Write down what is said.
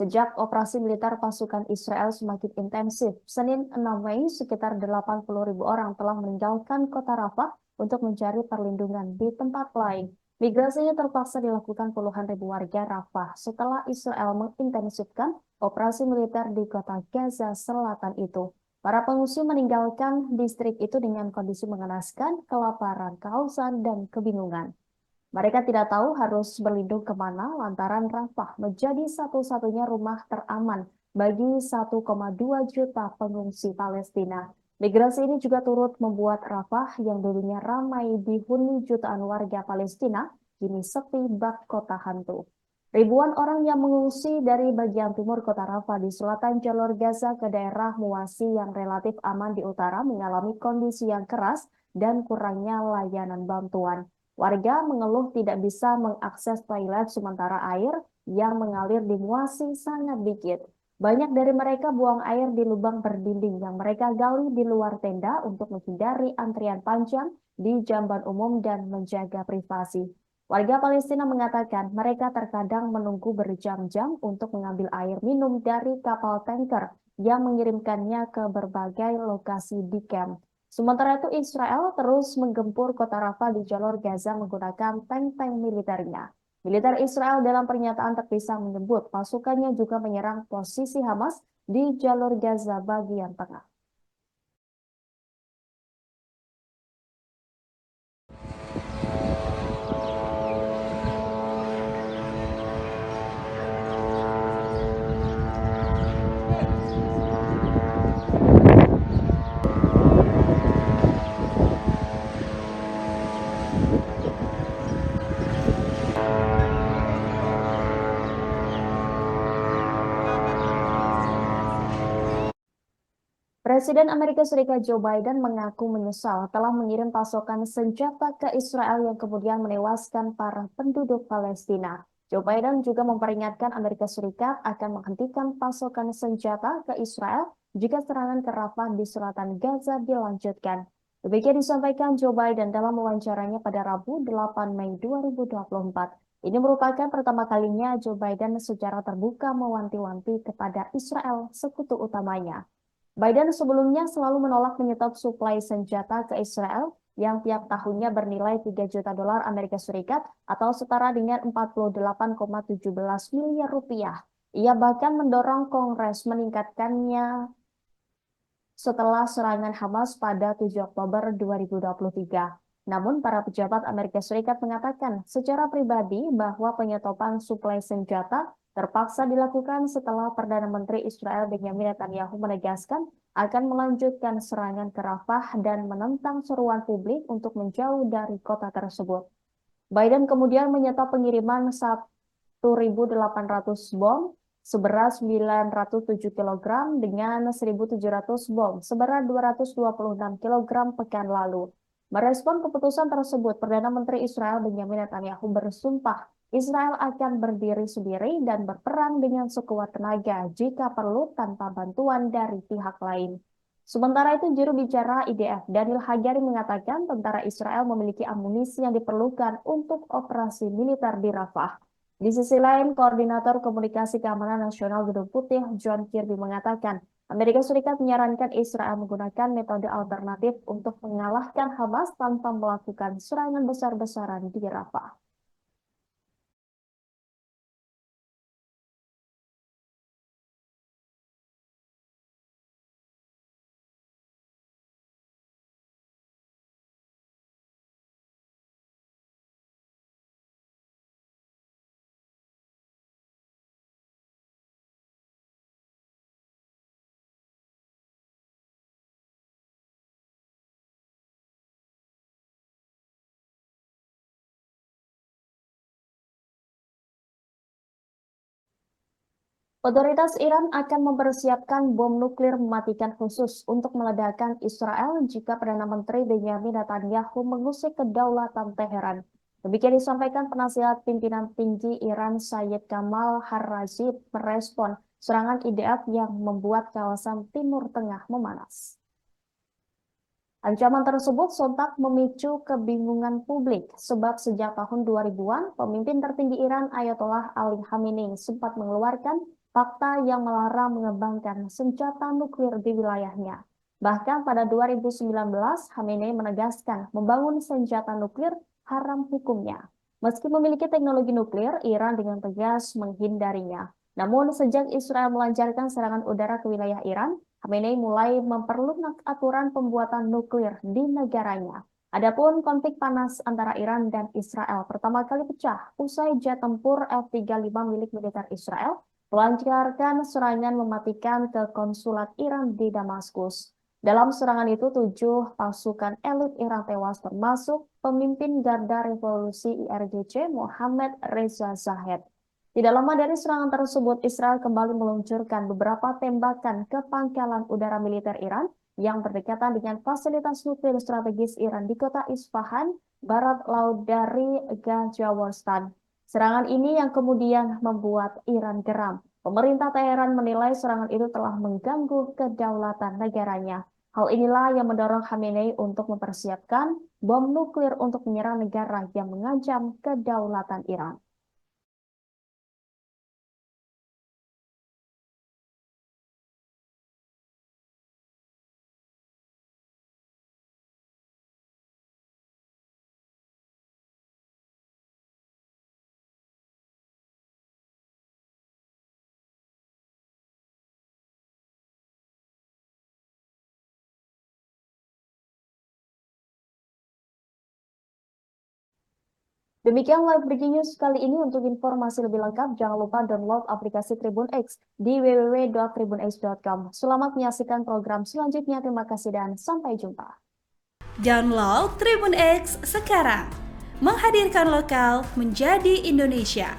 Sejak operasi militer pasukan Israel semakin intensif, Senin 6 Mei sekitar 80.000 orang telah meninggalkan kota Rafah untuk mencari perlindungan di tempat lain. Migrasi ini terpaksa dilakukan puluhan ribu warga Rafah setelah Israel mengintensifkan operasi militer di kota Gaza Selatan itu. Para pengungsi meninggalkan distrik itu dengan kondisi mengenaskan, kelaparan, kehausan, dan kebingungan. Mereka tidak tahu harus berlindung kemana lantaran Rafah menjadi satu-satunya rumah teraman bagi 1,2 juta pengungsi Palestina. Migrasi ini juga turut membuat Rafah yang dulunya ramai dihuni jutaan warga Palestina kini sepi bak kota hantu. Ribuan orang yang mengungsi dari bagian timur kota Rafah di selatan jalur Gaza ke daerah Muasi yang relatif aman di utara mengalami kondisi yang keras dan kurangnya layanan bantuan. Warga mengeluh tidak bisa mengakses toilet sementara air yang mengalir di Muasi sangat dikit. Banyak dari mereka buang air di lubang berdinding yang mereka gali di luar tenda untuk menghindari antrian panjang di jamban umum dan menjaga privasi. Warga Palestina mengatakan mereka terkadang menunggu berjam-jam untuk mengambil air minum dari kapal tanker yang mengirimkannya ke berbagai lokasi di kamp. Sementara itu Israel terus menggempur kota Rafah di jalur Gaza menggunakan tank-tank militernya. Militer Israel dalam pernyataan terpisah menyebut pasukannya juga menyerang posisi Hamas di jalur Gaza bagian tengah. Presiden Amerika Serikat Joe Biden mengaku menyesal telah mengirim pasokan senjata ke Israel yang kemudian menewaskan para penduduk Palestina. Joe Biden juga memperingatkan Amerika Serikat akan menghentikan pasokan senjata ke Israel jika serangan ke Rafah di selatan Gaza dilanjutkan. Demikian disampaikan Joe Biden dalam wawancaranya pada Rabu 8 Mei 2024. Ini merupakan pertama kalinya Joe Biden secara terbuka mewanti-wanti kepada Israel, sekutu utamanya. Biden sebelumnya selalu menolak menyetop suplai senjata ke Israel yang tiap tahunnya bernilai 3 juta dolar Amerika Serikat atau setara dengan 48,17 miliar rupiah. Ia bahkan mendorong Kongres meningkatkannya setelah serangan Hamas pada 7 Oktober 2023. Namun, para pejabat Amerika Serikat mengatakan secara pribadi bahwa penyetopan suplai senjata terpaksa dilakukan setelah Perdana Menteri Israel Benjamin Netanyahu menegaskan akan melanjutkan serangan ke Rafah dan menentang seruan publik untuk menjauh dari kota tersebut. Biden kemudian menyetop pengiriman 1.800 bom seberat 907 kilogram dengan 1.700 bom seberat 226 kilogram pekan lalu. Merespon keputusan tersebut, Perdana Menteri Israel Benjamin Netanyahu bersumpah Israel akan berdiri sendiri dan berperang dengan sekuat tenaga jika perlu tanpa bantuan dari pihak lain. Sementara itu, juru bicara IDF Daniel Hagari mengatakan tentara Israel memiliki amunisi yang diperlukan untuk operasi militer di Rafah. Di sisi lain, Koordinator Komunikasi Keamanan Nasional Gedung Putih John Kirby mengatakan Amerika Serikat menyarankan Israel menggunakan metode alternatif untuk mengalahkan Hamas tanpa melakukan serangan besar-besaran di Rafah. Otoritas Iran akan mempersiapkan bom nuklir mematikan khusus untuk meledakkan Israel jika Perdana Menteri Benjamin Netanyahu mengusik kedaulatan Teheran. Demikian disampaikan penasihat pimpinan tinggi Iran Sayyid Kamal Kharazmi merespon serangan IDF yang membuat kawasan Timur Tengah memanas. Ancaman tersebut sontak memicu kebingungan publik sebab sejak tahun 2000-an, pemimpin tertinggi Iran Ayatollah Ali Khamenei sempat mengeluarkan fakta yang melarang mengembangkan senjata nuklir di wilayahnya. Bahkan pada 2019, Khamenei menegaskan membangun senjata nuklir haram hukumnya. Meski memiliki teknologi nuklir, Iran dengan tegas menghindarinya. Namun, sejak Israel melancarkan serangan udara ke wilayah Iran, Khamenei mulai memperlunak aturan pembuatan nuklir di negaranya. Adapun konflik panas antara Iran dan Israel pertama kali pecah usai jet tempur F-35 milik militer Israel melancarkan serangan mematikan ke konsulat Iran di Damaskus. Dalam serangan itu, 7 pasukan elit Iran tewas termasuk pemimpin Garda Revolusi IRGC Mohammad Reza Zahed. Tidak lama dari serangan tersebut, Israel kembali meluncurkan beberapa tembakan ke pangkalan udara militer Iran yang berdekatan dengan fasilitas nuklir strategis Iran di kota Isfahan, barat laut dari Ghazawarstan. Serangan ini yang kemudian membuat Iran geram. Pemerintah Teheran menilai serangan itu telah mengganggu kedaulatan negaranya. Hal inilah yang mendorong Khamenei untuk mempersiapkan bom nuklir untuk menyerang negara yang mengancam kedaulatan Iran. Demikian live breaking news kali ini. Untuk informasi lebih lengkap, jangan lupa download aplikasi Tribun X di www.tribunx.com. Selamat menyaksikan program selanjutnya. Terima kasih dan sampai jumpa. Download Tribun X sekarang. Menghadirkan lokal menjadi Indonesia.